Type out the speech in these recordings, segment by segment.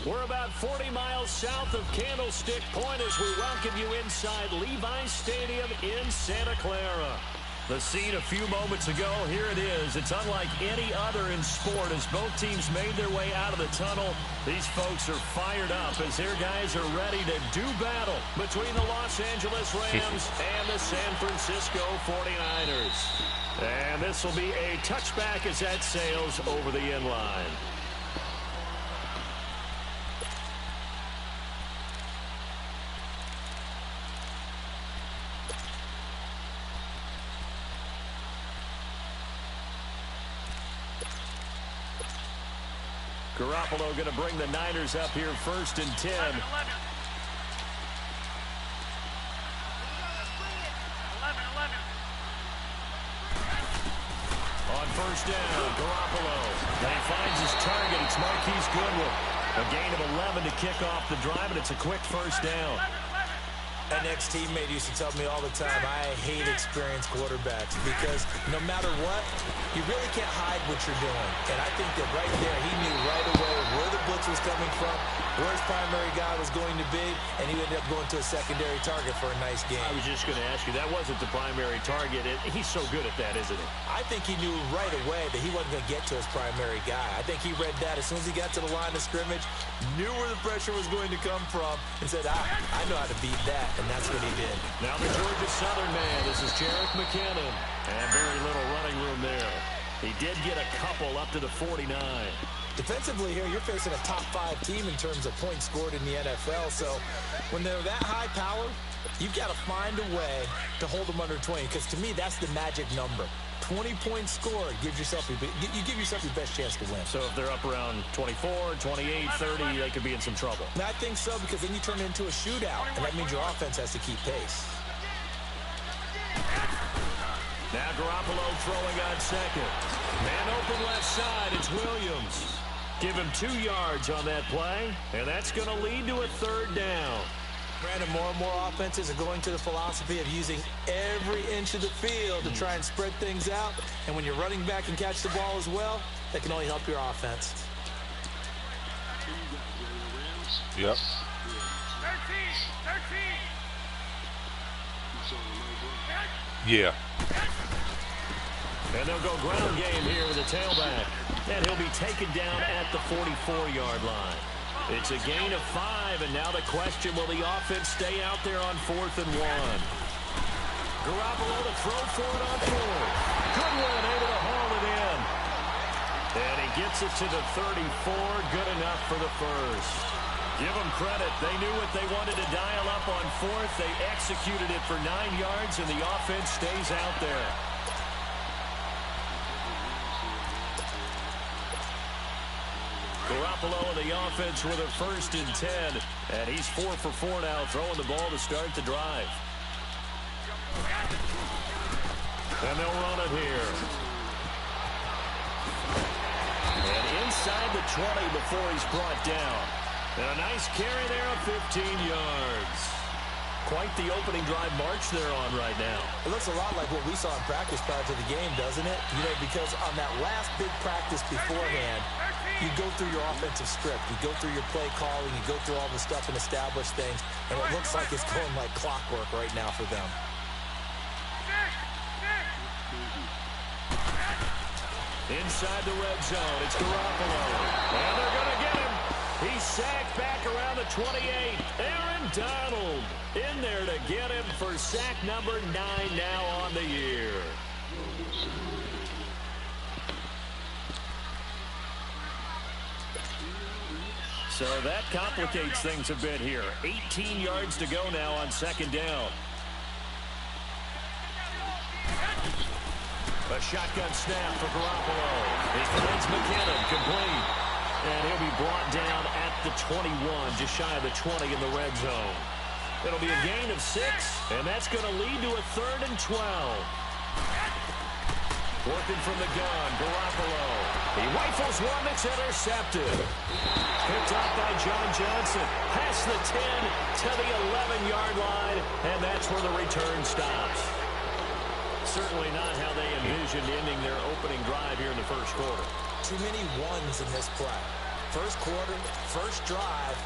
We're about 40 miles south of Candlestick Point as we welcome you inside Levi's Stadium in Santa Clara. The scene a few moments ago, here it is. It's unlike any other in sport as both teams made their way out of the tunnel. These folks are fired up as their guys are ready to do battle between the Los Angeles Rams and the San Francisco 49ers. And this will be a touchback as that sails over the end line. Garoppolo going to bring the Niners up here 1st and 10. 11. On 1st down, Garoppolo. And he finds his target. It's Marquise Goodwin. A gain of 11 to kick off the drive, and it's a quick 1st down. An ex-teammate used to tell me all the time, I hate experienced quarterbacks because no matter what, you really can't hide what you're doing. And I think that right there, he knew right away where the blitz was coming from, where his primary guy was going to be, and he ended up going to a secondary target for a nice game. I was just going to ask you, that wasn't the primary target. He's so good at that, isn't he? I think he knew right away that he wasn't going to get to his primary guy. I think he read that as soon as he got to the line of scrimmage, knew where the pressure was going to come from, and said, I know how to beat that. And that's what he did. Now the Georgia Southern man. This is Jarek McKinnon. And very little running room there. He did get a couple up to the 49. Defensively here, you're facing a top 5 team in terms of points scored in the NFL. So when they're that high power, you've got to find a way to hold them under 20. Because to me, that's the magic number. 20 points scored gives yourself you give yourself your best chance to win. So if they're up around 24, 28, 30, they could be in some trouble. And I think so, because then you turn it into a shootout, and that means your offense has to keep pace. Now Garoppolo throwing on 2nd. Man open left side, it's Williams. Give him 2 yards on that play, and that's going to lead to a 3rd down. Brandon, more and more offenses are going to the philosophy of using every inch of the field to try and spread things out. And when you're running back and catch the ball as well, that can only help your offense. Yep. 13. Yeah. And they'll go ground game here with a tailback. And he'll be taken down at the 44-yard line. It's a gain of 5, and now the question, will the offense stay out there on 4th and 1? Garoppolo to throw for it on 4th. Goodwin able to haul it in. And he gets it to the 34, good enough for the 1st. Give them credit. They knew what they wanted to dial up on 4th. They executed it for 9 yards, and the offense stays out there. Garoppolo and the offense with a 1st and 10. And he's 4 for 4 now, throwing the ball to start the drive. And they'll run it here. And inside the 20 before he's brought down. And a nice carry there of 15 yards. Quite the opening drive march they're on right now. It looks a lot like what we saw in practice prior to the game, doesn't it? You know, because on that last big practice beforehand, you go through your offensive script. You go through your play calling. You go through all the stuff and establish things. And it looks like it's going like clockwork right now for them. Inside the red zone, it's Garoppolo. And they're going to get him. He's sacked back around the 28. Aaron Donald in there to get him for sack number 9 now on the year. So that complicates things a bit here. 18 yards to go now on 2nd down. A shotgun snap for Garoppolo. He finds McKinnon, complete. And he'll be brought down at the 21, just shy of the 20 in the red zone. It'll be a gain of 6, and that's going to lead to a 3rd and 12. Working from the gun, Garoppolo. He rifles one that's intercepted. Picked up by John Johnson. Past the 10 to the 11-yard line, and that's where the return stops. Certainly not how they envisioned ending their opening drive here in the first quarter. Too many ones in this play. First quarter, first drive,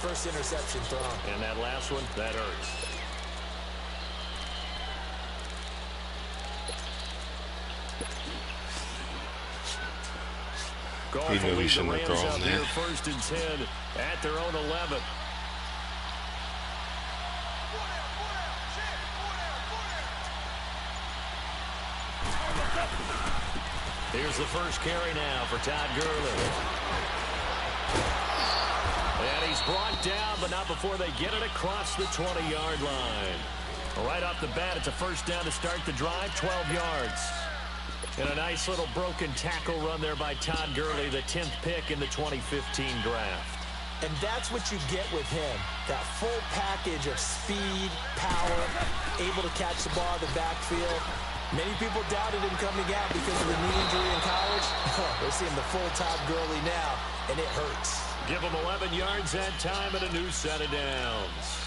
first interception thrown. And that last one, that hurts. He knew he shouldn't have thrown that. First and 10 at their own 11. Here's the first carry now for Todd Gurley. And he's brought down, but not before they get it across the 20-yard line. Right off the bat, it's a first down to start the drive, 12 yards. And a nice little broken tackle run there by Todd Gurley, the 10th pick in the 2015 draft. And that's what you get with him, that full package of speed, power, able to catch the ball in the backfield. Many people doubted him coming out because of the knee injury in college. They're seeing the full Todd Gurley now, and it hurts. Give him 11 yards that time and a new set of downs.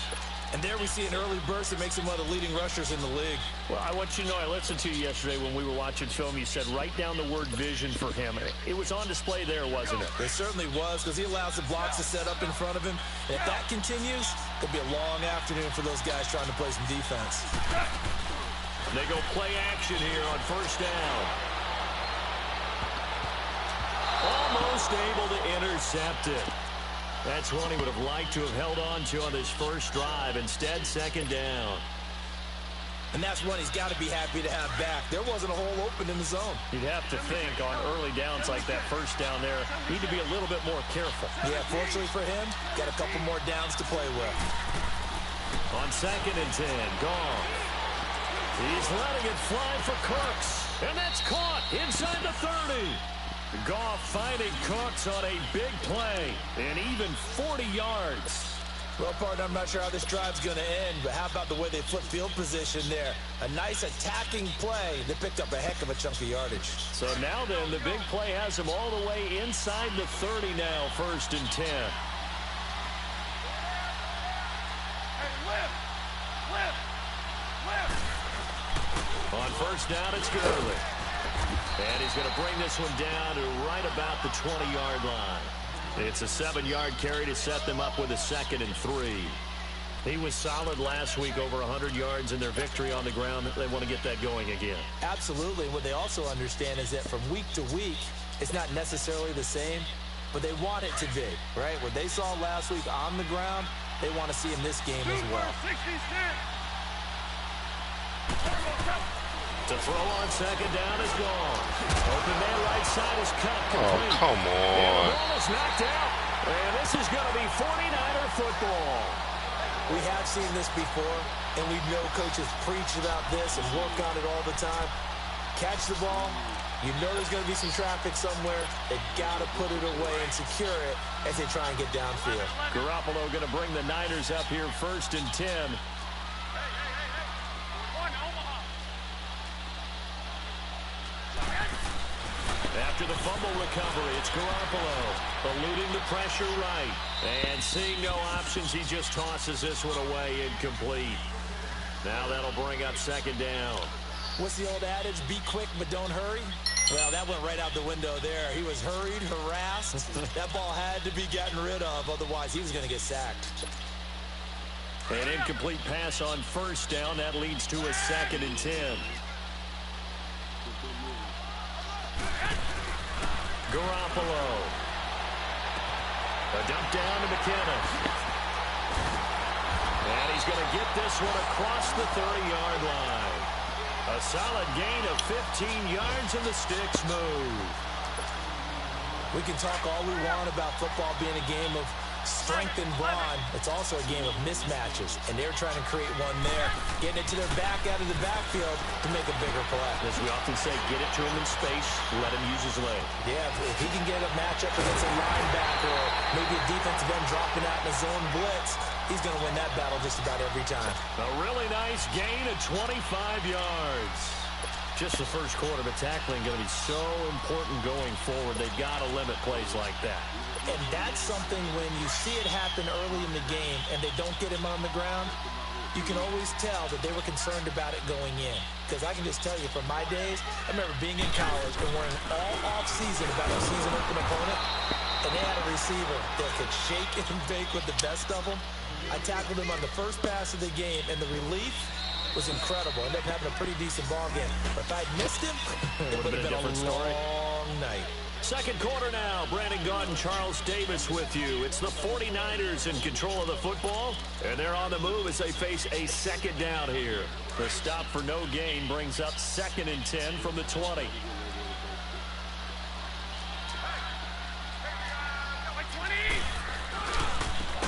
And there we see an early burst that makes him one of the leading rushers in the league. Well, I want you to know, I listened to you yesterday when we were watching film. You said write down the word vision for him. It was on display there, wasn't it? It certainly was, because he allows the blocks to set up in front of him. And if that continues, it'll be a long afternoon for those guys trying to play some defense. They go play action here on first down. Almost able to intercept it. That's one he would have liked to have held on to on this first drive. Instead, second down. And that's one he's got to be happy to have back. There wasn't a hole open in the zone. You'd have to think on early downs like that first down there, need to be a little bit more careful. Yeah, fortunately for him, got a couple more downs to play with. On second and 10, Goff. He's letting it fly for Cooks. And that's caught inside the 30. Goff finding Cooks on a big play, and even 40 yards. Well, partner, I'm not sure how this drive's going to end, but how about the way they flip field position there? A nice attacking play. They picked up a heck of a chunk of yardage. So now then, the big play has them all the way inside the 30 now, first and 10. On first down, it's Gurley. And he's going to bring this one down to right about the 20-yard line. It's a 7-yard carry to set them up with a 2nd and 3. He was solid last week, over 100 yards in their victory on the ground. They want to get that going again. Absolutely. What they also understand is that from week to week, it's not necessarily the same, but they want it to be, right? What they saw last week on the ground, they want to see in this game as well. To throw on second down is gone. Open man right side is cut. Complete. Oh, come on. And the ball is knocked out. And this is going to be 49er football. We have seen this before, and we know coaches preach about this and work on it all the time. Catch the ball. You know there's going to be some traffic somewhere. They've got to put it away and secure it as they try and get downfield. Garoppolo going to bring the Niners up here first and 10. After the fumble recovery, it's Garoppolo eluding the pressure right. And seeing no options, he just tosses this one away incomplete. Now that'll bring up second down. What's the old adage? Be quick, but don't hurry. Well, that went right out the window there. He was hurried, harassed. That ball had to be gotten rid of, otherwise he was going to get sacked. An incomplete pass on first down. That leads to a 2nd and 10. Garoppolo. A dump down to McKenna. And he's going to get this one across the 30-yard line. A solid gain of 15 yards, and the sticks move. We can talk all we want about football being a game of strength and brawn. It's also a game of mismatches, and they're trying to create one there, getting it to their back out of the backfield to make a bigger play. As we often say, get it to him in space, let him use his leg. Yeah, if he can get a matchup against a linebacker or maybe a defensive end dropping out in a zone blitz, he's going to win that battle just about every time. A really nice gain of 25 yards. Just the first quarter, but tackling going to be so important going forward. They've got to limit plays like that. And that's something when you see it happen early in the game and they don't get him on the ground, you can always tell that they were concerned about it going in. Because I can just tell you from my days, I remember being in college and worrying all off-season about our season-open opponent, and they had a receiver that could shake and bake with the best of them. I tackled him on the first pass of the game, and the relief was incredible. Ended up having a pretty decent ball game. But if I'd missed him, it would have been a long night. Second quarter now. Brandon Gaudin, Charles Davis with you. It's the 49ers in control of the football, and they're on the move as they face a second down here. The stop for no gain brings up 2nd and 10 from the 20.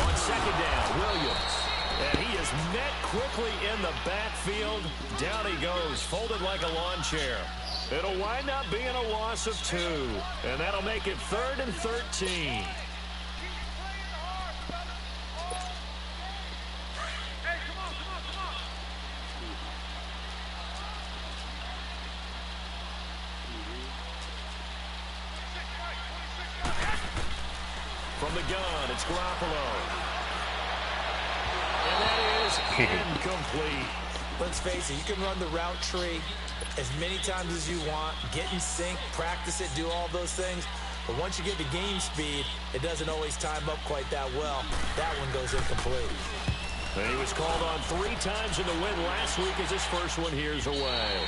On second down, Williams. And he is met quickly in the backfield. Down he goes, folded like a lawn chair. It'll wind up being a loss of 2. And that'll make it 3rd and 13. From the gun, it's Garoppolo. And that is incomplete. Let's face it, you can run the route tree as many times as you want, get in sync, practice it, do all those things. But once you get to game speed, it doesn't always time up quite that well. That one goes incomplete. And he was called on 3 times in the win last week as his first one here's away.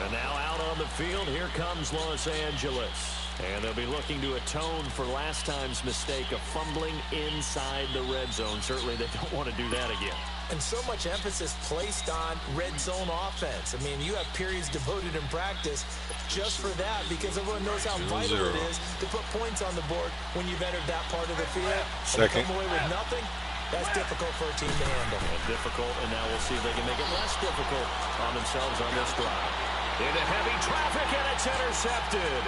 And now out on the field, here comes Los Angeles. And they'll be looking to atone for last time's mistake of fumbling inside the red zone. Certainly they don't want to do that again. And so much emphasis placed on red zone offense. I mean, you have periods devoted in practice just for that because everyone knows how vital it is to put points on the board when you've entered that part of the field. Second. Come away with nothing, that's difficult for a team to handle. Difficult, and now we'll see if they can make it less difficult on themselves on this drive. Into heavy traffic, and it's intercepted.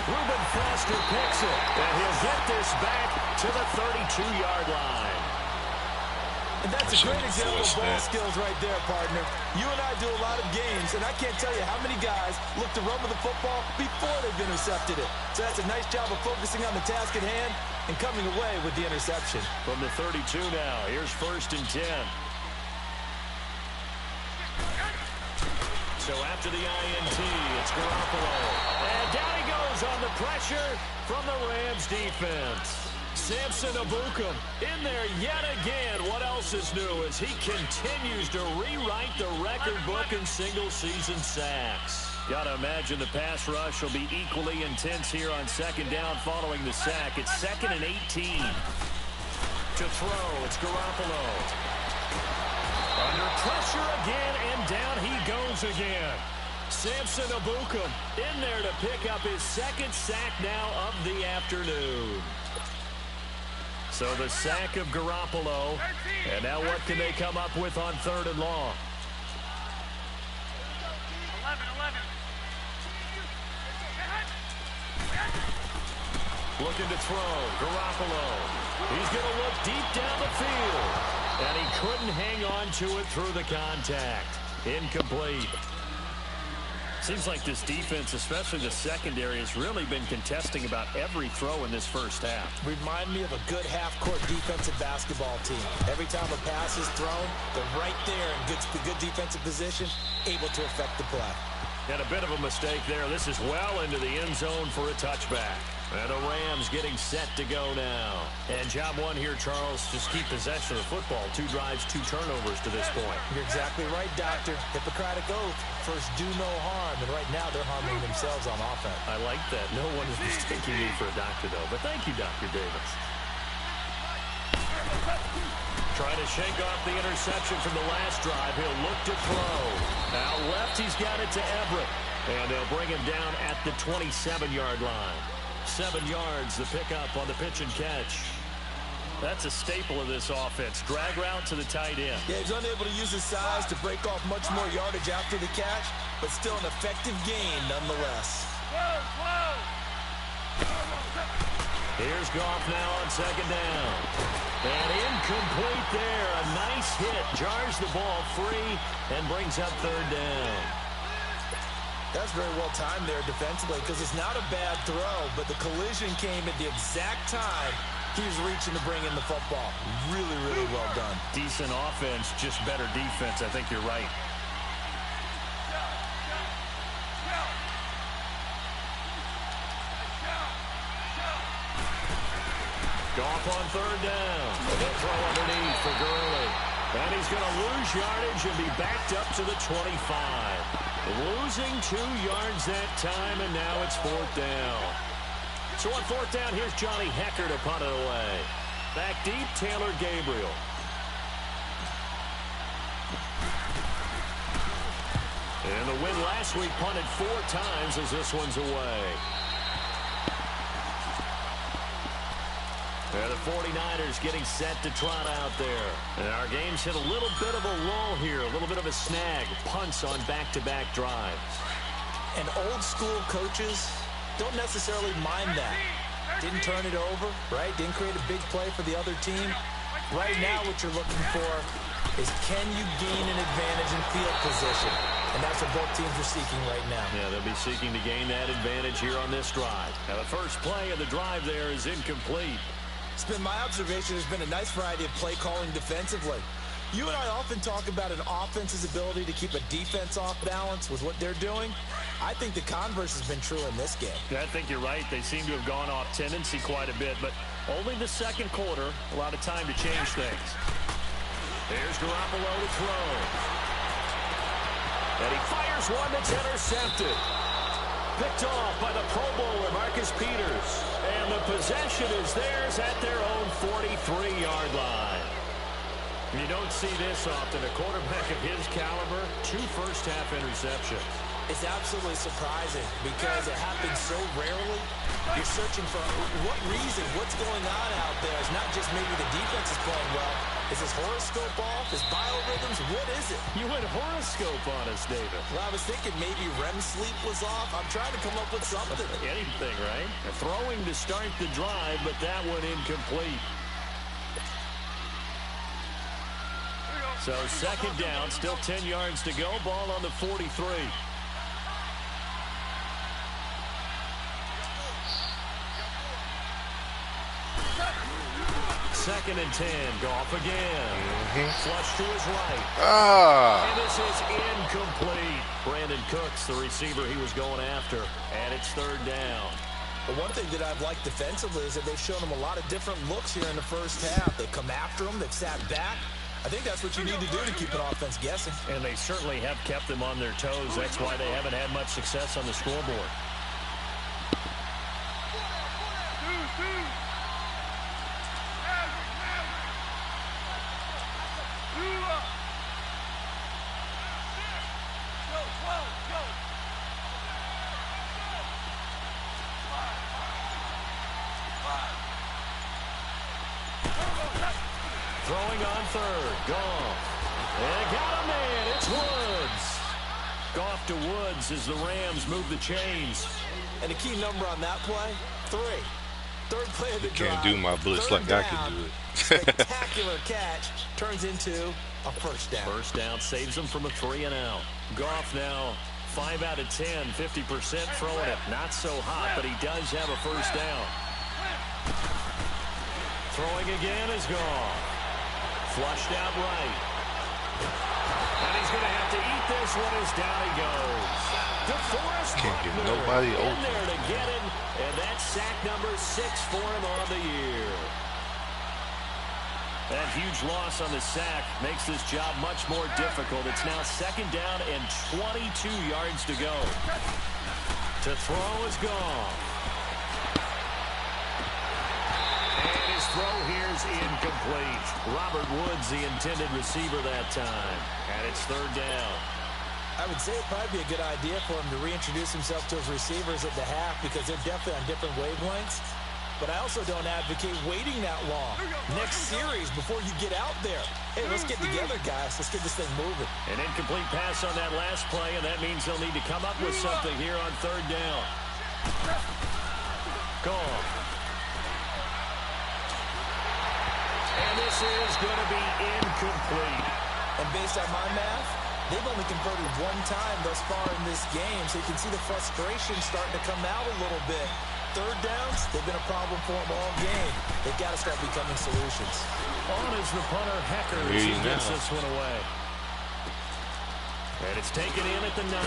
Reuben Foster picks it, and he'll get this back to the 32-yard line. And that's a great example of ball skills right there, partner. You and I do a lot of games, and I can't tell you how many guys look to run with the football before they've intercepted it. So that's a nice job of focusing on the task at hand and coming away with the interception. From the 32 now, here's 1st and 10. So after the INT, it's Garoppolo. And down he goes on the pressure from the Rams defense. Samson Abukum in there yet again. What else is new as he continues to rewrite the record book in single-season sacks. Got to imagine the pass rush will be equally intense here on 2nd down following the sack. It's 2nd and 18. To throw, it's Garoppolo. Under pressure again, and down he goes again. Samson Abukum in there to pick up his 2nd sack now of the afternoon. So the sack of Garoppolo, and now what can they come up with on 3rd and long? 11. Looking to throw, Garoppolo. He's going to look deep down the field, and he couldn't hang on to it through the contact. Incomplete. Seems like this defense, especially the secondary, has really been contesting about every throw in this first half. Remind me of a good half-court defensive basketball team. Every time a pass is thrown, they're right there in good defensive position, able to affect the play. And a bit of a mistake there. This is well into the end zone for a touchback. And the Rams getting set to go now. And job one here, Charles, just keep possession of the football. 2 drives, 2 turnovers to this point. You're exactly right, Doctor. Hippocratic oath. First, do no harm. And right now, they're harming themselves on offense. I like that. No one is mistaking me for a doctor, though. But thank you, Dr. Davis. Trying to shake off the interception from the last drive. He'll look to throw. Now left, he's got it to Everett. And they'll bring him down at the 27-yard line. 7 yards, the pickup on the pitch and catch. That's a staple of this offense. Drag route to the tight end. Yeah, he's unable to use his size to break off much more yardage after the catch, but still an effective gain nonetheless. Here's Goff now on 2nd down. And incomplete there. A nice hit. Jars the ball free and brings up third down. That's very well timed there defensively because it's not a bad throw, but the collision came at the exact time he was reaching to bring in the football. Really, really well done. Decent offense, just better defense. I think you're right. Goff on third down. They'll throw underneath for Gurley. And he's going to lose yardage and be backed up to the 25. Losing 2 yards that time, and now it's fourth down. So on fourth down, here's Johnny Hecker to punt it away. Back deep, Taylor Gabriel. And the win last week punted 4 times as this one's away. And the 49ers getting set to trot out there. And our game's hit a little bit of a lull here, a little bit of a snag. Punts on back-to-back drives. And old school coaches don't necessarily mind that. Didn't turn it over, right? Didn't create a big play for the other team. Right now what you're looking for is can you gain an advantage in field position? And that's what both teams are seeking right now. Yeah, they'll be seeking to gain that advantage here on this drive. Now the first play of the drive there is incomplete. It's been my observation there's been a nice variety of play calling defensively. You and I often talk about an offense's ability to keep a defense off balance with what they're doing. I think the converse has been true in this game. I think you're right. They seem to have gone off tendency quite a bit, but only the second quarter, a lot of time to change things. Here's Garoppolo to throw. And he fires one that's intercepted. Picked off by the Pro Bowler, Marcus Peters. And the possession is theirs at their own 43-yard line. You don't see this often. A quarterback of his caliber, 2 first-half interceptions. It's absolutely surprising because it happens so rarely. You're searching for what reason, what's going on out there. It's not just maybe the defense is playing well. Is his horoscope off? His biorhythms? What is it? You went horoscope on us, David. Well, I was thinking maybe REM sleep was off. I'm trying to come up with something. Anything, right? Throwing to start the drive, but that one incomplete. So second down, still 10 yards to go. Ball on the 43. Second and 10. Goff again. Flush to his right. And this is incomplete. Brandon Cooks, the receiver he was going after. And it's third down. But one thing that I've liked defensively is that they've shown him a lot of different looks here in the first half. They've come after him. They've sat back. I think that's what you need to do to keep an offense guessing. And they certainly have kept them on their toes. That's why they haven't had much success on the scoreboard. Throwing on third. Goff. And got a man. It's Woods. Goff to Woods as the Rams move the chains. And the key number on that play, 3. Third play of the drive. Can't do my blitz like I can do it. Spectacular catch turns into a first down. First down saves them from a 3-and-out. Goff now 5 out of 10, 50% throwing it. Not so hot, but he does have a first down. Throwing again is Goff. Flushed out right. And he's going to have to eat this one as down he goes. DeForest Can't get Buckner nobody in open. there to get him. And that's sack number 6 for him on the year. That huge loss on the sack makes this job much more difficult. It's now second down and 22 yards to go. To throw is Goff. And his throw here is incomplete. Robert Woods, the intended receiver that time. And it's third down. I would say it'd probably be a good idea for him to reintroduce himself to his receivers at the half because they're definitely on different wavelengths. But I also don't advocate waiting that long. Next series before you get out there. Hey, let's get together, guys. Let's get this thing moving. An incomplete pass on that last play, and that means they'll need to come up with something here on third down. Goff. And This is going to be incomplete. And based on my math, they've only converted one time thus far in this game, so you can see the frustration starting to come out a little bit. Third downs, they've been a problem for them all game. They've got to start becoming solutions. On is the punter, Hecker, as he gets this one away. And it's taken in at the 9.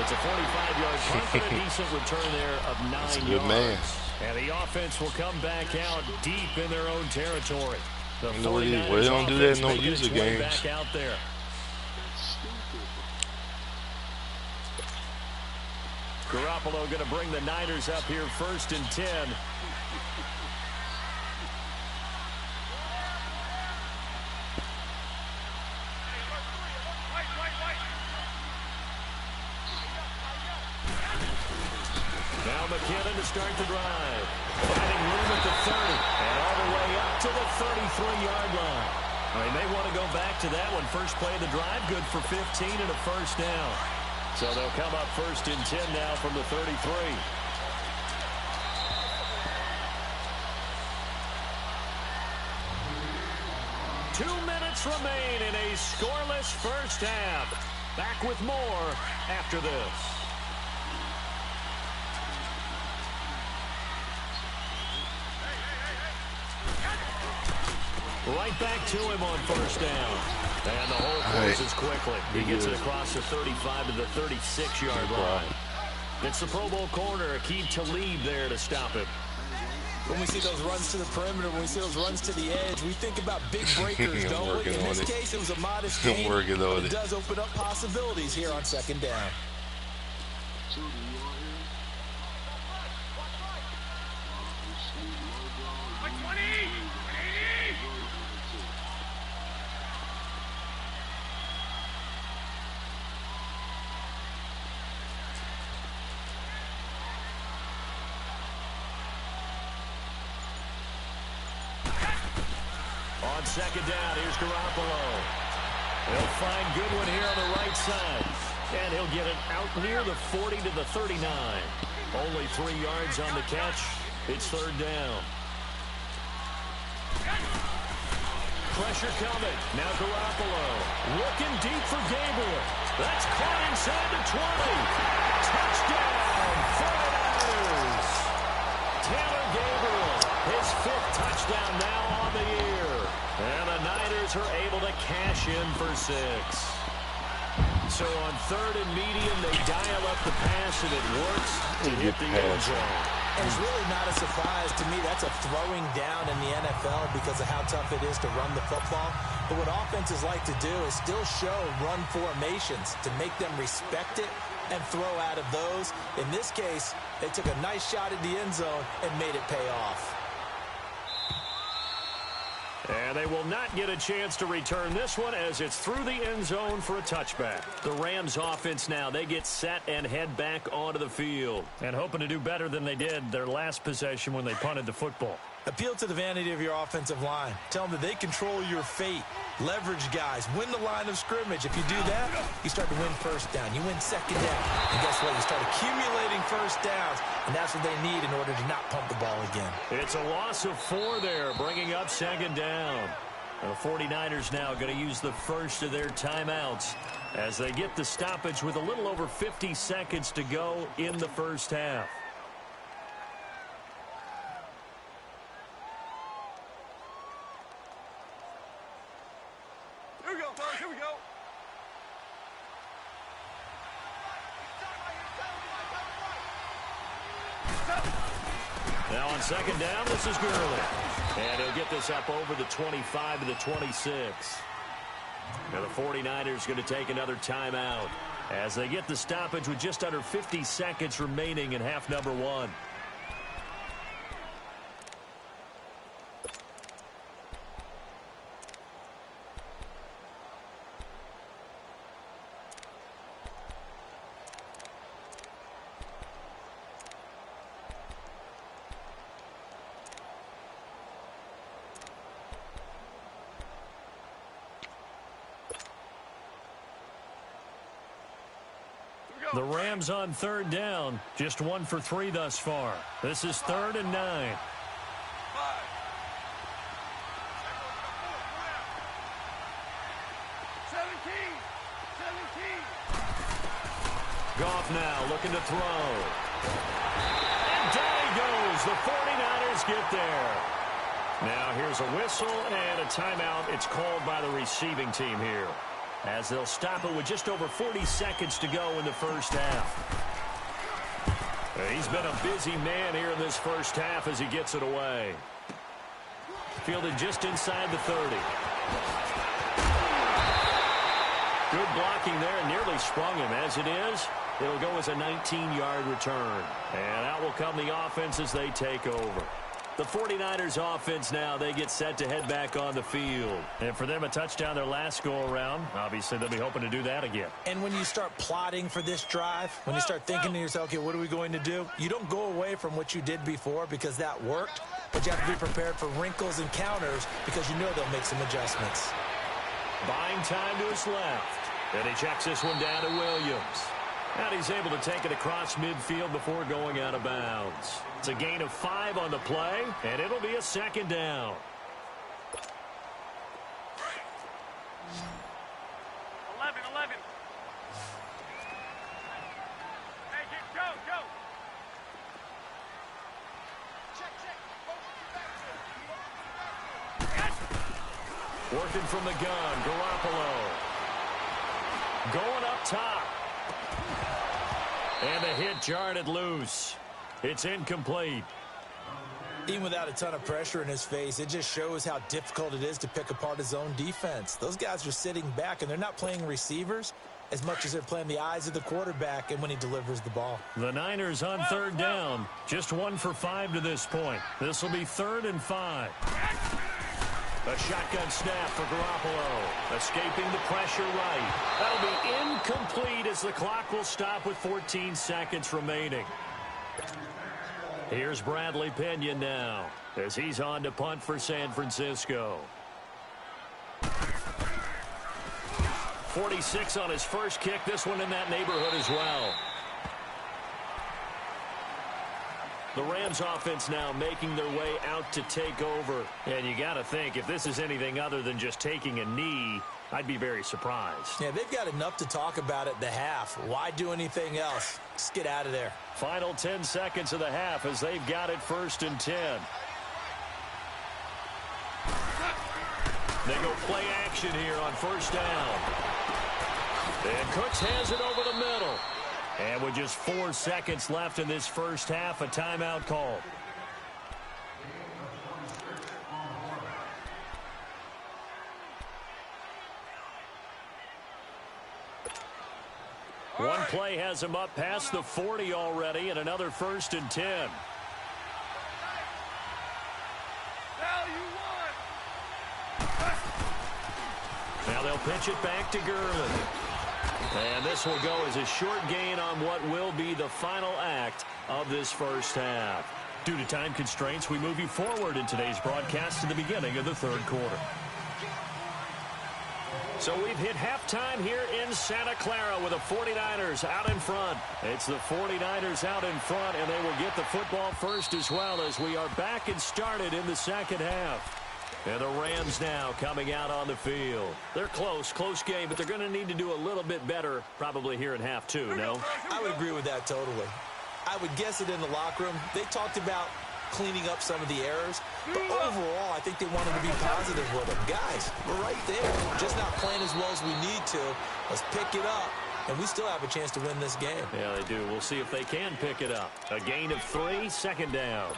It's a 45-yard punt and a decent return there of 9 yards. Good man. And the offense will come back out deep in their own territory. The well, they don't do that in no user games. Back out there. Garoppolo going to bring the Niners up here 1st and 10. Now McKinnon to start the drive. Finding room at the 30. And all the way up to the 33-yard line. They may want to go back to that one. First play of the drive, good for 15 and a first down. So they'll come up 1st and 10 now from the 33. Two minutes remain in a scoreless first half. Back with more after this. Right back to him on first down. And the hole closes quickly. He gets it across the 35 to the 36-yard line. It's the Pro Bowl corner, Akeem Talib there to stop him. When we see those runs to the perimeter, when we see those runs to the edge, we think about big breakers, don't we? In this case, it was a modest gain, but it does open up possibilities here on 2nd down. On 2nd down, here's Garoppolo. He'll find Goodwin here on the right side. And he'll get it out near the 40 to the 39. Only 3 yards on the catch. It's 3rd down. Pressure coming. Now Garoppolo looking deep for Gabriel. That's caught inside the 20. Touchdown, 49ers. Taylor Gabriel, his 5th touchdown now on the year. And the Niners are able to cash in for 6. So on 3rd and medium, they dial up the pass, and it works to hit the end zone. And it's really not a surprise to me. That's a throwing down in the NFL because of how tough it is to run the football. But what offenses like to do is still show run formations to make them respect it and throw out of those. In this case, they took a nice shot at the end zone and made it pay off. And they will not get a chance to return this one as it's through the end zone for a touchback. The Rams offense now, they get set and head back onto the field. And hoping to do better than they did their last possession when they punted the football. Appeal to the vanity of your offensive line. Tell them that they control your fate. Leverage guys. Win the line of scrimmage. If you do that, you start to win first down. You win 2nd down. And guess what? You start accumulating first downs. And that's what they need in order to not pump the ball again. It's a loss of 4 there, bringing up 2nd down. And the 49ers now going to use the first of their timeouts as they get the stoppage with a little over 50 seconds to go in the first half. Here we go. Now on 2nd down, this is Gurley. And he'll get this up over the 25 to the 26. Now the 49ers going to take another timeout as they get the stoppage with just under 50 seconds remaining in half number 1. The Rams on 3rd down, just 1 for 3 thus far. This is 3rd and 9. Goff now looking to throw. And down he goes. The 49ers get there. Now here's a whistle and a timeout. It's called by the receiving team here, as they'll stop it with just over 40 seconds to go in the first half. He's been a busy man here in this first half as he gets it away. Fielded just inside the 30. Good blocking there, and nearly sprung him. As it is, it'll go as a 19-yard return. And out will come the offense as they take over. The 49ers offense now, they get set to head back on the field. And for them, a touchdown their last go-around. Obviously, they'll be hoping to do that again. And when you start plotting for this drive, when you start thinking to yourself, okay, what are we going to do? You don't go away from what you did before because that worked, but you have to be prepared for wrinkles and counters because you know they'll make some adjustments. Buying time to his left. And he checks this one down to Williams. And he's able to take it across midfield before going out of bounds. It's a gain of 5 on the play, and it'll be a second down. Working from the gun, Garoppolo. Going up top. And the hit jarred it loose. It's incomplete. Even without a ton of pressure in his face, it just shows how difficult it is to pick apart his own defense. Those guys are sitting back, and they're not playing receivers as much as they're playing the eyes of the quarterback and when he delivers the ball. The Niners on third down. Just 1 for 5 to this point. This will be 3rd and 5. A shotgun snap for Garoppolo. Escaping the pressure right. That'll be incomplete as the clock will stop with 14 seconds remaining. Here's Bradley Pinion now as he's on to punt for San Francisco. 46 on his first kick. This one in that neighborhood as well. The Rams offense now making their way out to take over. And you got to think, if this is anything other than just taking a knee, I'd be very surprised. Yeah, they've got enough to talk about at the half. Why do anything else? Just get out of there. Final 10 seconds of the half as they've got it 1st and 10. They go play action here on 1st down. And Cooks has it over the middle. And with just 4 seconds left in this first half, a timeout call. One play has him up past the 40 already, and another 1st and 10. Now they'll pitch it back to Gurley. And this will go as a short gain on what will be the final act of this first half. Due to time constraints, we move you forward in today's broadcast to the beginning of the 3rd quarter. So we've hit halftime here in Santa Clara with the 49ers out in front. It's the 49ers out in front, and they will get the football first as well as we are back and started in the second half. And the Rams now coming out on the field. They're close game, but they're going to need to do a little bit better probably here in half 2, no? I would agree with that totally. I would guess it in the locker room. They talked about cleaning up some of the errors, but overall, I think they wanted to be positive with them. Guys, we're right there. We're just not playing as well as we need to. Let's pick it up, and we still have a chance to win this game. Yeah, they do. We'll see if they can pick it up. A gain of 3, 2nd down.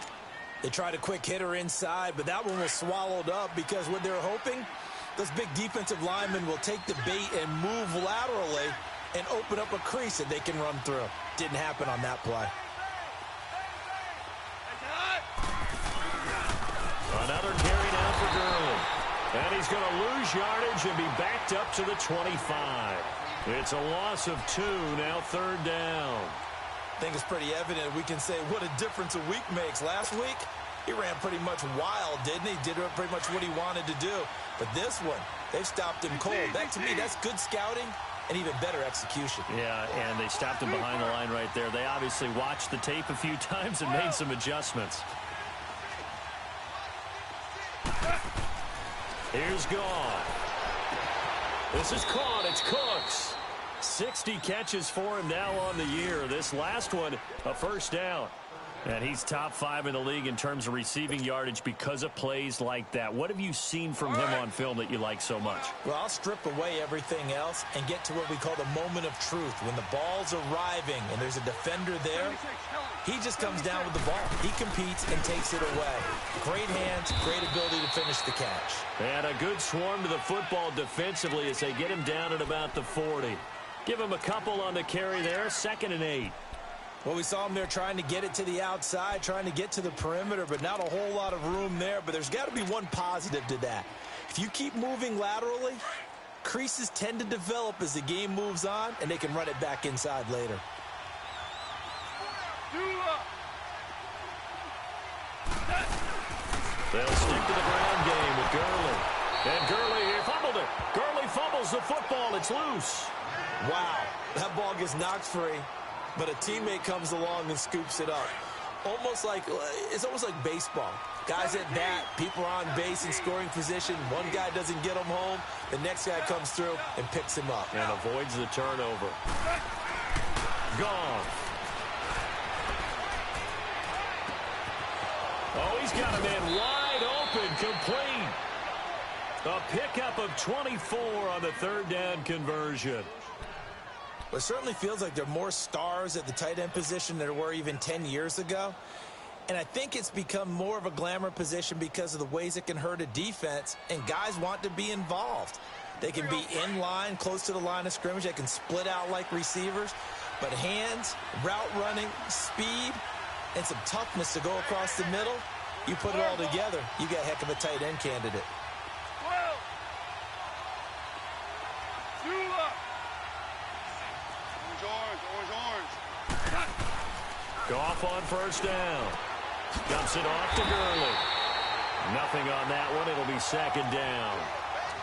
They tried a quick hitter inside, but that one was swallowed up because what they're hoping, those big defensive linemen will take the bait and move laterally and open up a crease that they can run through. Didn't happen on that play. Another carry now for Gurley. And he's going to lose yardage and be backed up to the 25. It's a loss of 2, now 3rd down. I think it's pretty evident. We can say what a difference a week makes. Last week, he ran pretty much wild, didn't he? Did pretty much what he wanted to do. But this one, they've stopped him cold. That, to me, that's good scouting and even better execution. Yeah, and they stopped him behind the line right there. They obviously watched the tape a few times and made some adjustments. Here's Goff. This is caught. It's Cooks. 60 catches for him now on the year. This last one, a first down. And he's top 5 in the league in terms of receiving yardage because of plays like that. What have you seen from him on film that you like so much? Well, I'll strip away everything else and get to what we call the moment of truth. When the ball's arriving and there's a defender there, he just comes down with the ball. He competes and takes it away. Great hands, great ability to finish the catch. And a good swarm to the football defensively as they get him down at about the 40. Give him a couple on the carry there, 2nd and 8. Well, we saw him there trying to get it to the outside, trying to get to the perimeter, but not a whole lot of room there. But there's got to be one positive to that. If you keep moving laterally, creases tend to develop as the game moves on, and they can run it back inside later. They'll stick to the ground game with Gurley. And Gurley here fumbled it. Gurley fumbles the football. It's loose. Wow, that ball gets knocked free, but a teammate comes along and scoops it up. It's almost like baseball. Guys at bat, people are on base in scoring position. One guy doesn't get him home. The next guy comes through and picks him up. And avoids the turnover. Gone. Oh, he's got a man wide open, complete. A pickup of 24 on the 3rd down conversion. It certainly feels like there are more stars at the tight end position than there were even 10 years ago. And I think it's become more of a glamour position because of the ways it can hurt a defense, and guys want to be involved. They can be in line, close to the line of scrimmage. They can split out like receivers. But hands, route running, speed, and some toughness to go across the middle, you put it all together, you got a heck of a tight end candidate. Goff on 1st down. Dumps it off to Gurley. Nothing on that one. It'll be 2nd down.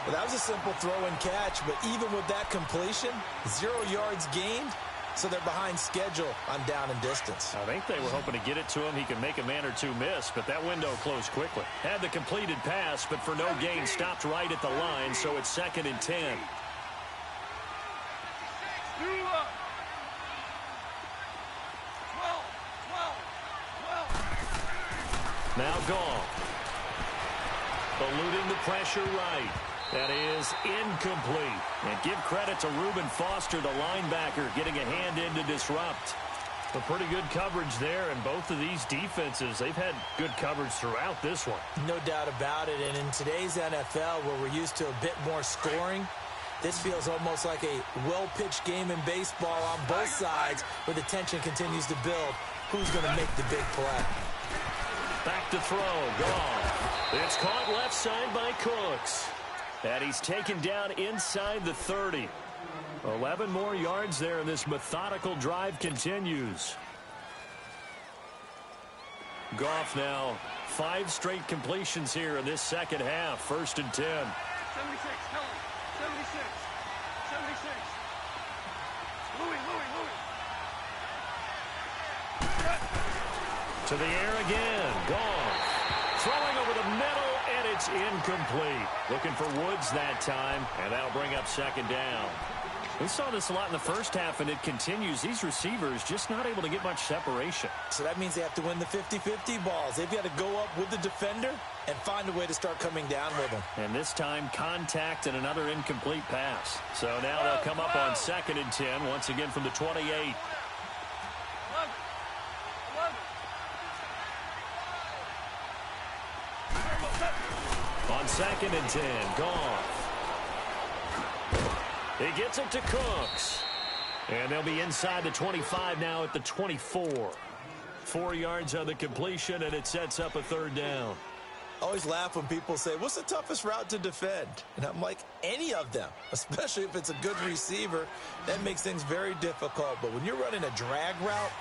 Well, that was a simple throw and catch, but even with that completion, 0 yards gained, so they're behind schedule on down and distance. I think they were hoping to get it to him. He could make a man or two miss, but that window closed quickly. Had the completed pass, but for no gain, stopped right at the line, so it's 2nd and 10. Now Goff. Eluding the pressure right. That is incomplete. And give credit to Reuben Foster, the linebacker, getting a hand in to disrupt. A pretty good coverage there, and both of these defenses, they've had good coverage throughout this one. No doubt about it. And in today's NFL, where we're used to a bit more scoring, this feels almost like a well-pitched game in baseball on both sides, where the tension continues to build. Who's going to make the big play? Back to throw. Goff. It's caught left side by Cooks. And he's taken down inside the 30. 11 more yards there, and this methodical drive continues. Goff now 5 straight completions here in this 2nd half. 1st and 10. 76, tell him. 76. 76. Louis. To the air again. Goff. Throwing over the middle, and it's incomplete. Looking for Woods that time, and that'll bring up 2nd down. We saw this a lot in the first half, and it continues. These receivers just not able to get much separation. So that means they have to win the 50-50 balls. They've got to go up with the defender and find a way to start coming down with them. And this time, contact and another incomplete pass. So now they'll come up on 2nd and 10, once again from the 28. On 2nd and 10, Goff. He gets it to Cooks. And they'll be inside the 25 now at the 24. 4 yards on the completion, and it sets up a 3rd down. I always laugh when people say, what's the toughest route to defend? And I'm like, any of them, especially if it's a good receiver. That makes things very difficult. But when you're running a drag route,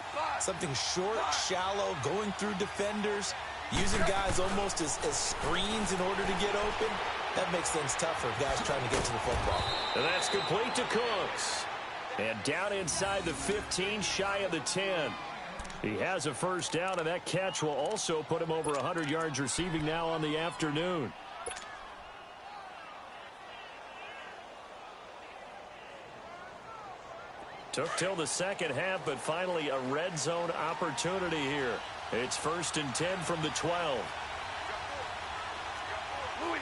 something short, shallow, going through defenders, using guys almost as screens in order to get open, that makes things tougher if guys trying to get to the football. And that's complete to Cooks. And down inside the 15, shy of the 10. He has a 1st down, and that catch will also put him over 100 yards receiving now on the afternoon. Took till the second half, but finally a red zone opportunity here. It's 1st and 10 from the 12. Louis.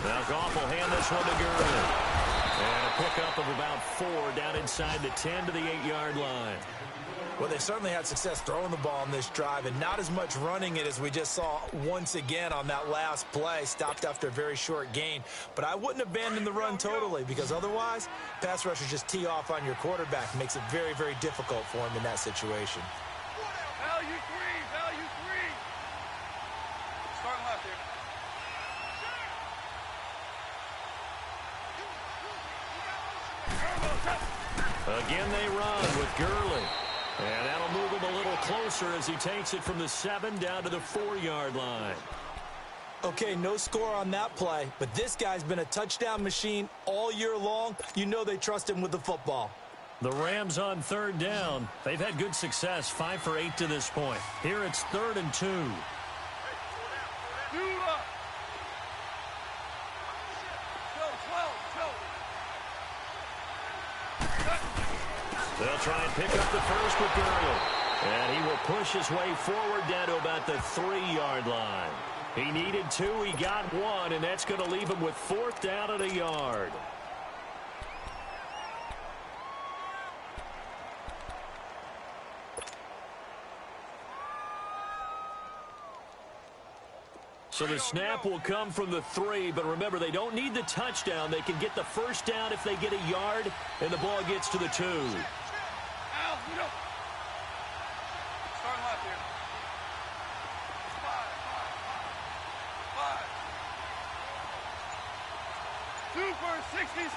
Now Goff will hand this one to Gurley. And a pickup of about 4 down inside the 10 to the 8-yard line. Well, they certainly had success throwing the ball on this drive and not as much running it as we just saw once again on that last play. Stopped after a very short gain. But I wouldn't abandon the run totally because otherwise, pass rushers just tee off on your quarterback. Makes it very, very difficult for him in that situation. Value three. Starting left here. Again they run with Gurley. And that'll move him a little closer as he takes it from the 7 down to the 4-yard line. Okay, no score on that play, but this guy's been a touchdown machine all year long. You know they trust him with the football. The Rams on 3rd down. They've had good success, 5 for 8 to this point. Here it's 3rd and 2. They'll try and pick up the first with Gurley. And he will push his way forward down to about the 3-yard line. He needed 2, he got 1, and that's going to leave him with 4th down and a yard. So the snap will come from the 3, but remember, they don't need the touchdown. They can get the first down if they get a yard, and the ball gets to the 2. Starting left here. 5. 2 for 66.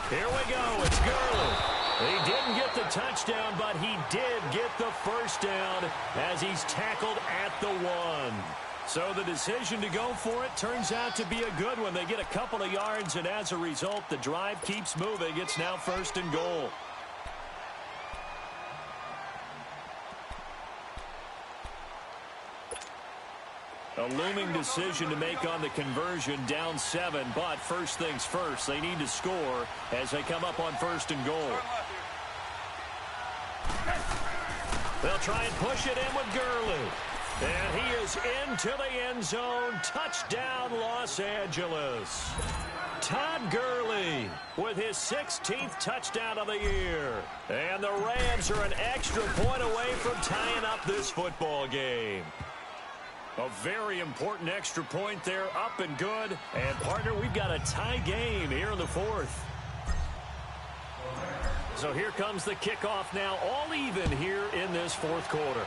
Here we go. It's Gurley. He didn't get the touchdown, but he did get the first down as he's tackled at the 1. So the decision to go for it turns out to be a good one. They get a couple of yards, and as a result, the drive keeps moving. It's now 1st and goal. A looming decision to make on the conversion, down 7, but first things first, they need to score as they come up on 1st and goal. They'll try and push it in with Gurley. And he is into the end zone. Touchdown, Los Angeles. Todd Gurley with his 16th touchdown of the year. And the Rams are an extra point away from tying up this football game. A very important extra point there, up and good. And, partner, we've got a tie game here in the 4th. So here comes the kickoff now, all even here in this 4th quarter.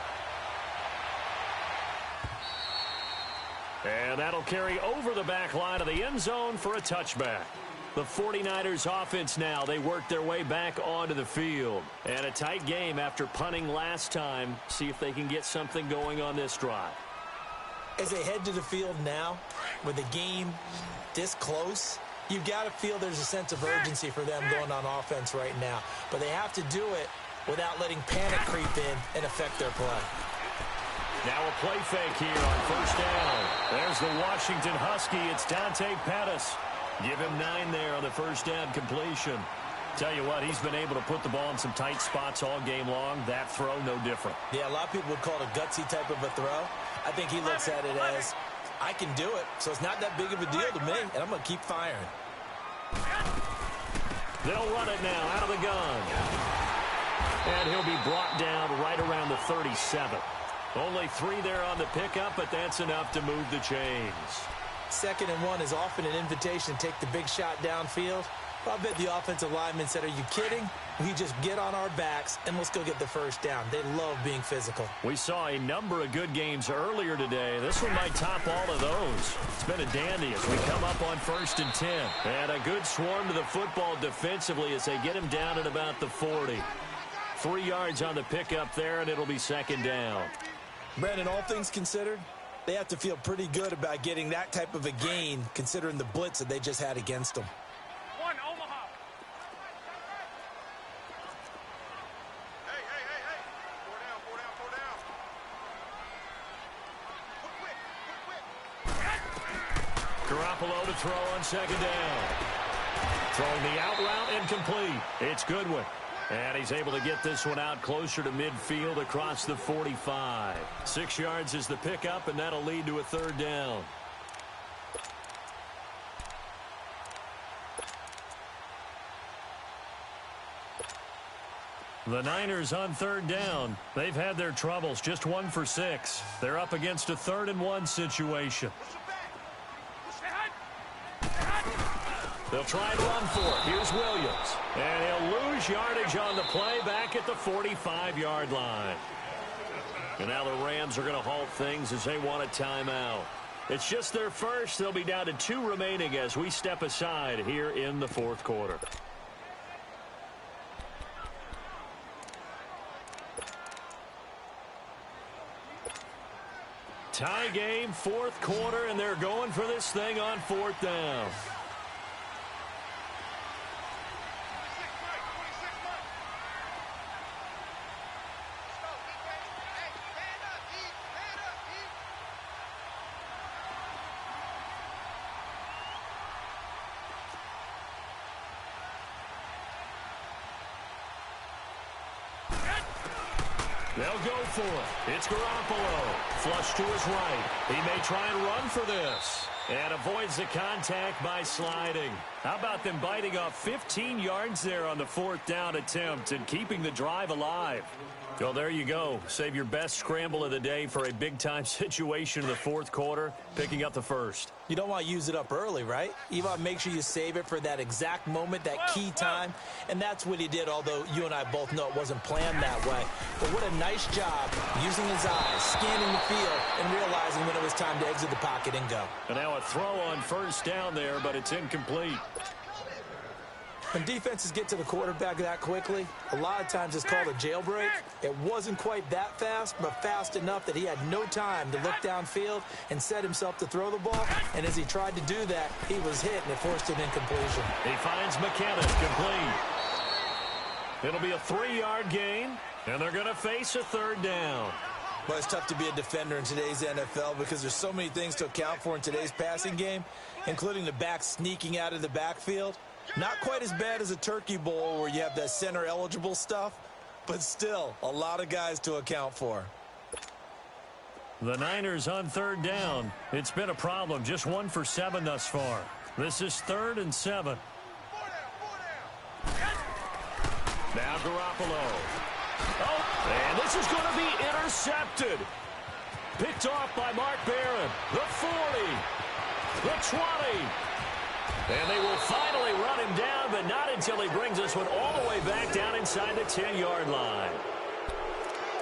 And that'll carry over the back line of the end zone for a touchback. The 49ers offense now, they work their way back onto the field. And a tight game after punting last time. See if they can get something going on this drive. As they head to the field now, with the game this close, you've got to feel there's a sense of urgency for them going on offense right now. But they have to do it without letting panic creep in and affect their play. Now a play fake here on 1st down. There's the Washington Husky. It's Dante Pettis. Give him 9 there on the 1st down completion. Tell you what, he's been able to put the ball in some tight spots all game long. That throw, no different. Yeah, a lot of people would call it a gutsy type of a throw. I think he looks at it as, I can do it, so it's not that big of a deal to me, and I'm going to keep firing. They'll run it now out of the gun. And he'll be brought down right around the 37. Only 3 there on the pickup, but that's enough to move the chains. 2nd and 1 is often an invitation to take the big shot downfield. I bet the offensive lineman said, are you kidding? We just get on our backs and let's go get the first down. They love being physical. We saw a number of good games earlier today. This one might top all of those. It's been a dandy as we come up on 1st and 10. And a good swarm to the football defensively as they get him down at about the 40. 3 yards on the pickup there, and it'll be 2nd down. Brandon, all things considered, they have to feel pretty good about getting that type of a gain considering the blitz that they just had against them. Garoppolo to throw on second down. Throwing the out route incomplete. It's Goodwin. And he's able to get this one out closer to midfield across the 45. 6 yards is the pickup, and that'll lead to a third down. The Niners on third down. They've had their troubles, just 1 for 6. They're up against a 3rd-and-1 situation. They'll try and run for it. Here's Williams. And he'll lose yardage on the play back at the 45-yard line. And now the Rams are going to halt things as they want a timeout. It's just their first. They'll be down to 2 remaining as we step aside here in the 4th quarter. Tie game, 4th quarter, and they're going for this thing on 4th down. They'll go for it. It's Garoppolo. Flush to his right. He may try and run for this. And avoids the contact by sliding. How about them biting off 15 yards there on the 4th down attempt and keeping the drive alive? Well, there you go. Save your best scramble of the day for a big-time situation in the 4th quarter, picking up the first. You don't want to use it up early, right? You want to make sure you save it for that exact moment, that key time. And that's what he did, although you and I both know it wasn't planned that way. But what a nice job using his eyes, scanning the field, and realizing when it was time to exit the pocket and go. And now a throw on 1st down there, but it's incomplete. When defenses get to the quarterback that quickly, a lot of times it's called a jailbreak. It wasn't quite that fast, but fast enough that he had no time to look downfield and set himself to throw the ball. And as he tried to do that, he was hit, and it forced an incompletion. He finds McKinnon complete. It'll be a 3-yard gain, and they're going to face a 3rd down. Well, it's tough to be a defender in today's NFL because there's so many things to account for in today's passing game, including the back sneaking out of the backfield. Not quite as bad as a turkey bowl where you have that center-eligible stuff, but still a lot of guys to account for. The Niners on 3rd down. It's been a problem, just 1 for 7 thus far. This is 3rd and 7. Now Garoppolo. Oh, and this is going to be intercepted. Picked off by Mark Barron. The 40. The 20. And they will finally run him down, but not until he brings this one all the way back down inside the 10-yard line.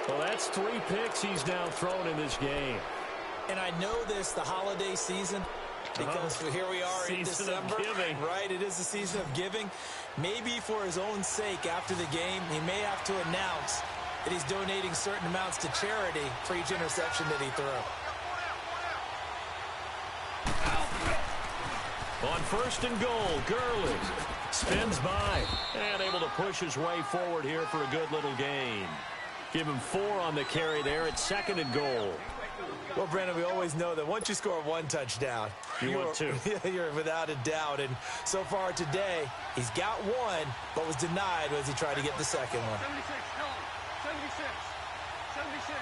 Well, that's 3 picks he's now thrown in this game. And I know this, the holiday season, because here we are in December. Right, it is the season of giving. Maybe for his own sake after the game, he may have to announce that he's donating certain amounts to charity for each interception that he threw. On 1st and goal, Gurley spins by and able to push his way forward here for a good little gain. Give him 4 on the carry there at 2nd and goal. Well, Brandon, we always know that once you score 1 touchdown, want 2. You're without a doubt. And so far today, he's got 1, but was denied as he tried to get the second one. 76, tell him. 76. 76.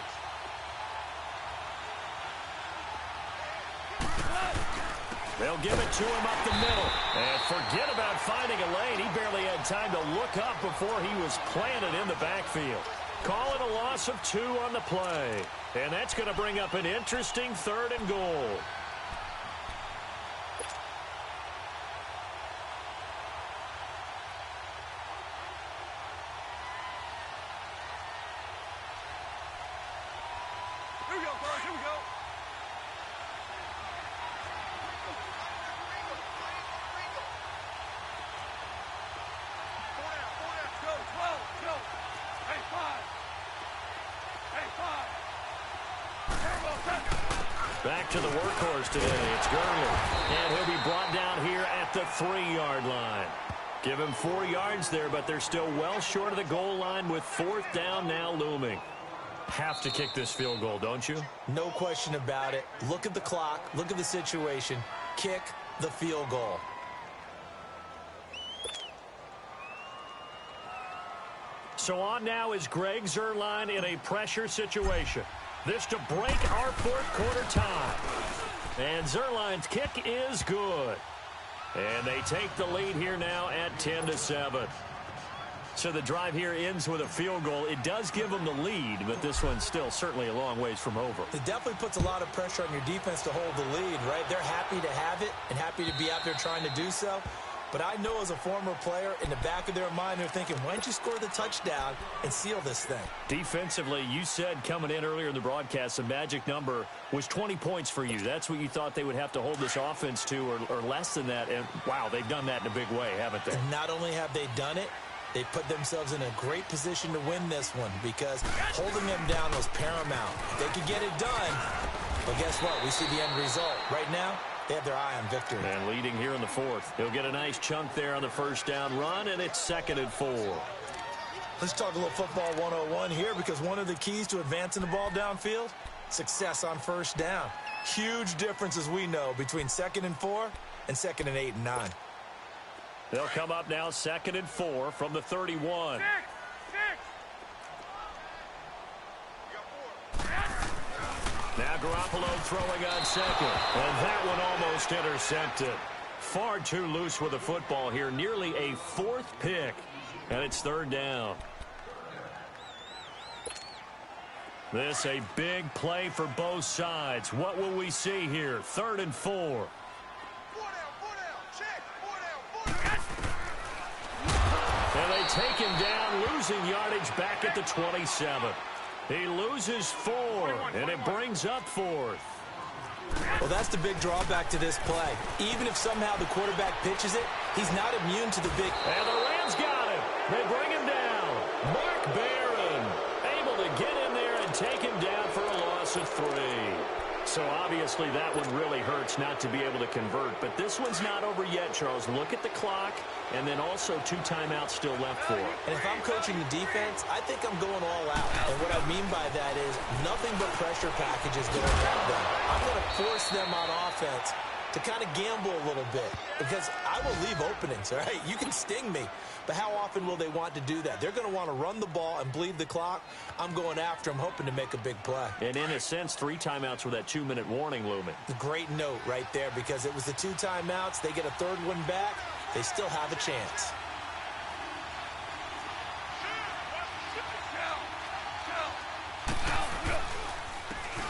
They'll give it to him up the middle. And forget about finding a lane. He barely had time to look up before he was planted in the backfield. Call it a loss of 2 on the play. And that's going to bring up an interesting 3rd and goal. Here we go, guys. Here we go. Back to the workhorse today. It's Gurley. And he'll be brought down here at the 3-yard line. Give him 4 yards there, but they're still well short of the goal line with 4th down now looming. Have to kick this field goal, don't you? No question about it. Look at the clock. Look at the situation. kick the field goal. So on now is Greg Zuerlein in a pressure situation. This to break our fourth quarter tie. And Zuerlein's kick is good. And they take the lead here now at 10-7. So the drive here ends with a field goal. It does give them the lead, but this one's still certainly a long ways from over. It definitely puts a lot of pressure on your defense to hold the lead, right? They're happy to have it and happy to be out there trying to do so. But I know as a former player, in the back of their mind, they're thinking, why don't you score the touchdown and seal this thing? Defensively, you said coming in earlier in the broadcast, the magic number was 20 points for you. That's what you thought they would have to hold this offense to or less than that. And, wow, they've done that in a big way, haven't they? And not only have they done it, they put themselves in a great position to win this one because holding them down was paramount. They could get it done, but guess what? We see the end result. Right now, they have their eye on victory. And leading here in the fourth. He'll get a nice chunk there on the first down run, and it's 2nd and 4. Let's talk a little football 101 here because one of the keys to advancing the ball downfield, success on first down. Huge difference, as we know, between 2nd and 4 and 2nd and 8 and 9. They'll come up now 2nd and 4 from the 31. Now Garoppolo throwing on second. And that one almost intercepted. Far too loose with the football here. Nearly a 4th pick. And it's 3rd down. This a big play for both sides. What will we see here? 3rd and 4. And they take him down, losing yardage back at the 27. He loses 4, and it brings up 4th. Well, that's the big drawback to this play. Even if somehow the quarterback pitches it, he's not immune to the big... And the Rams got him. They bring him down. Mark Barron able to get in there and take him down for a loss of 3. So obviously that one really hurts not to be able to convert. But this one's not over yet, Charles. Look at the clock, and then also 2 timeouts still left for him. And if I'm coaching the defense, I think I'm going all out. And what I mean by that is nothing but pressure packages going at them. I'm going to force them on offense to kind of gamble a little bit because I will leave openings, all right? You can sting me, but how often will they want to do that? They're going to want to run the ball and bleed the clock. I'm going after them, hoping to make a big play. And in a sense, 3 timeouts with that 2-minute warning looming. Great note right there because it was the 2 timeouts. They get a 3rd one back. They still have a chance.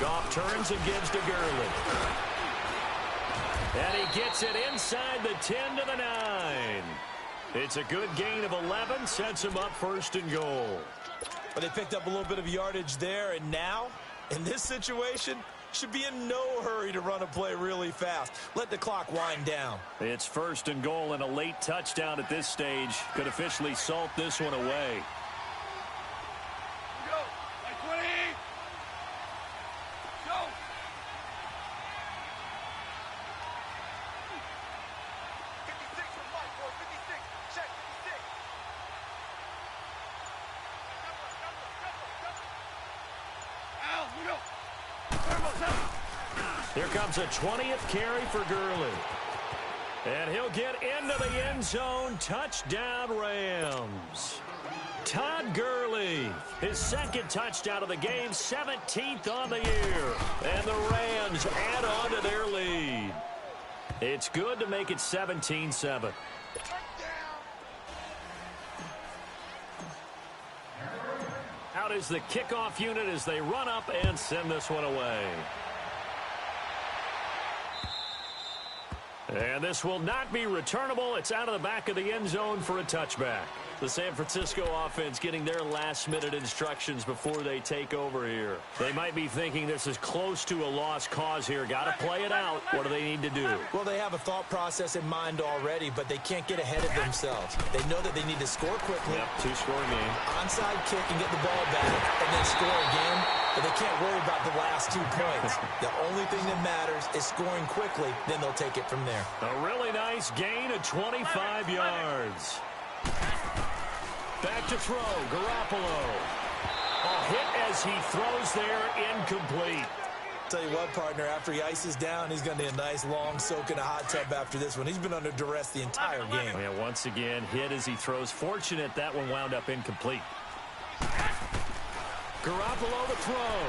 Goff turns and gives to Gurley. And he gets it inside the 10 to the 9. It's a good gain of 11, sets him up 1st and goal. But they picked up a little bit of yardage there, and now, in this situation, should be in no hurry to run a play really fast. Let the clock wind down. It's 1st and goal, and a late touchdown at this stage could officially salt this one away. Go. Like 20. Go. Here comes a 20th carry for Gurley. And he'll get into the end zone. Touchdown, Rams. Todd Gurley, his 2nd touchdown of the game, 17th on the year. And the Rams add on to their lead. It's good to make it 17-7. Out is the kickoff unit as they run up and send this one away. And this will not be returnable. It's out of the back of the end zone for a touchback. The San Francisco offense getting their last-minute instructions before they take over here. They might be thinking this is close to a lost cause here. Got to play it out. What do they need to do? Well, they have a thought process in mind already, but they can't get ahead of themselves. They know that they need to score quickly. Yep, 2-score game. Onside kick and get the ball back, and then score again. But they can't worry about the last 2 points. The only thing that matters is scoring quickly. Then they'll take it from there. A really nice gain of 25 yards. Back to throw, Garoppolo. A hit as he throws there, incomplete. Tell you what, partner, after he ices down, he's going to need a nice long soak in a hot tub after this one. He's been under duress the entire game. Yeah, once again, hit as he throws. Fortunate that one wound up incomplete. Garoppolo to throw.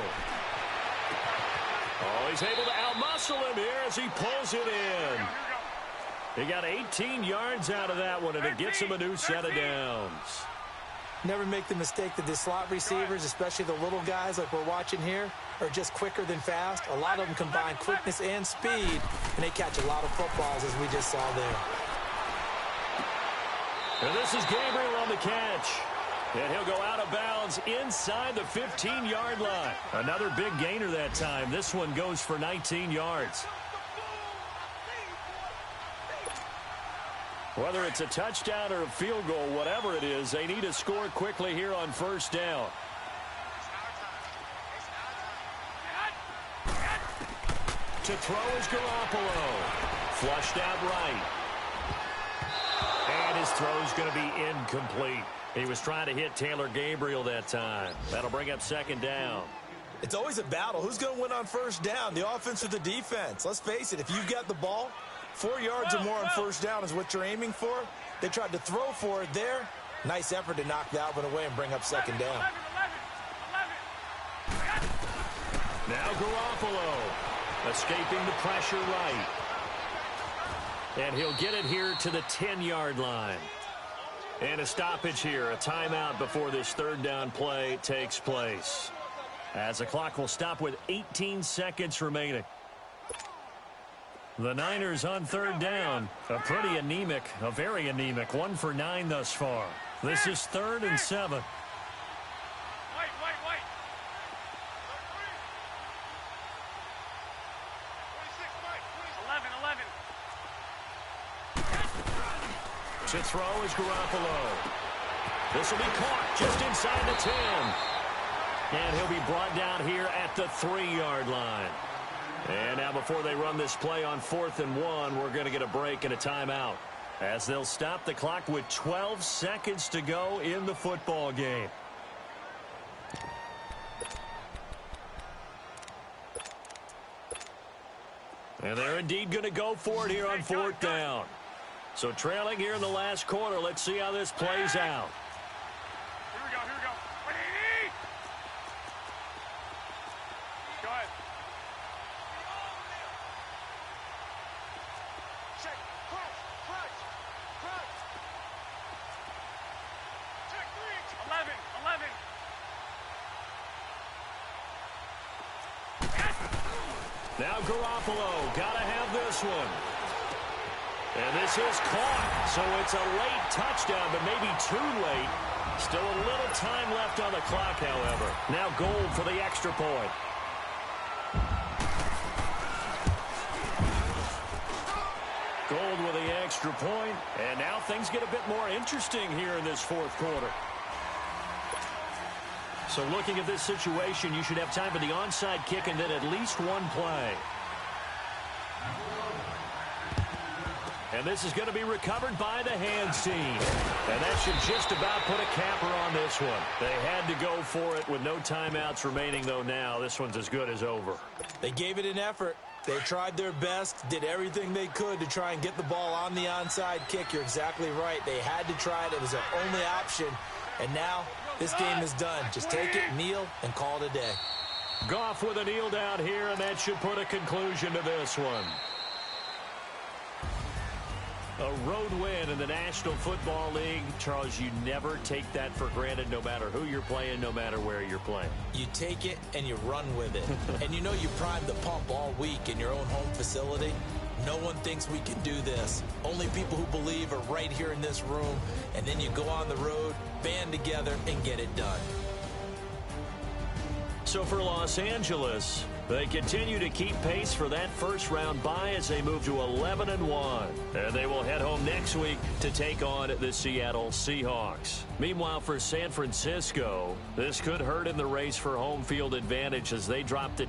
Oh, he's able to outmuscle him here as he pulls it in. He got 18 yards out of that one, and it gets him a new set of downs. Never make the mistake that the slot receivers, especially the little guys like we're watching here, are just quicker than fast. A lot of them combine quickness and speed, and they catch a lot of footballs, as we just saw there. And this is Gabriel on the catch. And he'll go out of bounds inside the 15-yard line. Another big gainer that time. This one goes for 19 yards. Whether it's a touchdown or a field goal, whatever it is, they need to score quickly here on first down. To throw is Garoppolo. Flushed out right. And his throw's going to be incomplete. He was trying to hit Taylor Gabriel that time. That'll bring up second down. It's always a battle. Who's going to win on first down, the offense or the defense? Let's face it, if you've got the ball, 4 yards or more on first down is what you're aiming for. They tried to throw for it there. Nice effort to knock that one away and bring up second down. Now Garoppolo escaping the pressure right. And he'll get it here to the 10-yard line. And a stoppage here, a timeout before this third down play takes place. As the clock will stop with 18 seconds remaining. The Niners on third down. A pretty anemic, a very anemic 1 for 9 thus far. This is 3rd and 7. Wait. 11. To throw is Garoppolo. This will be caught just inside the 10. And he'll be brought down here at the 3-yard line. And now before they run this play on 4th and 1, we're going to get a break and a timeout, as they'll stop the clock with 12 seconds to go in the football game. And they're indeed going to go for it here on 4th down. So trailing here in the last quarter, let's see how this plays out. Here we go. Go ahead. Check. Crunch. Check 3. 11. Now Garoppolo, gotta have this one. And this is caught, so it's a late touchdown, but maybe too late. Still a little time left on the clock, however. Now Gold for the extra point. Gold with the extra point, and now things get a bit more interesting here in this 4th quarter. So looking at this situation, you should have time for the onside kick and then at least one play. And this is going to be recovered by the hands team. And that should just about put a capper on this one. They had to go for it with no timeouts remaining, though now. This one's as good as over. They gave it an effort. They tried their best, did everything they could to try and get the ball on the onside kick. You're exactly right. They had to try it. It was their only option. And now this game is done. Just take it, kneel, and call it a day. Goff with a kneel down here, and that should put a conclusion to this one. A road win in the National Football League. Charles, you never take that for granted no matter who you're playing, no matter where you're playing. You take it and you run with it. And you know you primed the pump all week in your own home facility. No one thinks we can do this. Only people who believe are right here in this room. And then you go on the road, band together, and get it done. So for Los Angeles, they continue to keep pace for that first-round bye as they move to 11-1. And they will head home next week to take on the Seattle Seahawks. Meanwhile, for San Francisco, this could hurt in the race for home field advantage as they drop to